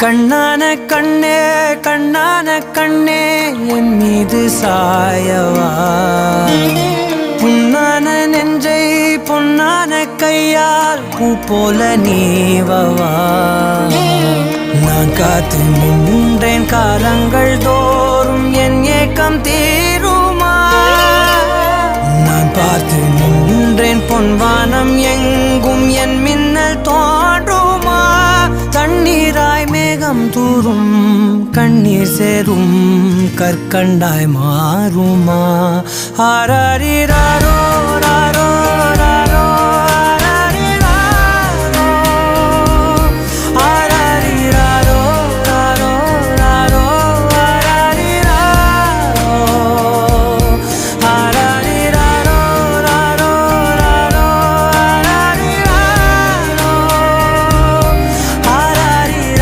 கண்ணான கண்ணே கண்ணான கண்ணே என் மீது சாயவா புண்ணான நெஞ்சை பொன்னான கையால் பூ போல நீவவா நான் காத்து நின்றேன் காலங்கள் தோறும் என் ஏக்கம் தீருமா நான் பார்த்து நின்றேன் பொன்வானம் எங்கும் என் மின்னல் தோன்றுமா தண்ணீராய் மேகம் தூரும் கண்ணீர் சேரும் கற்கண்டாய் மாறுமா ஆராரிராரோ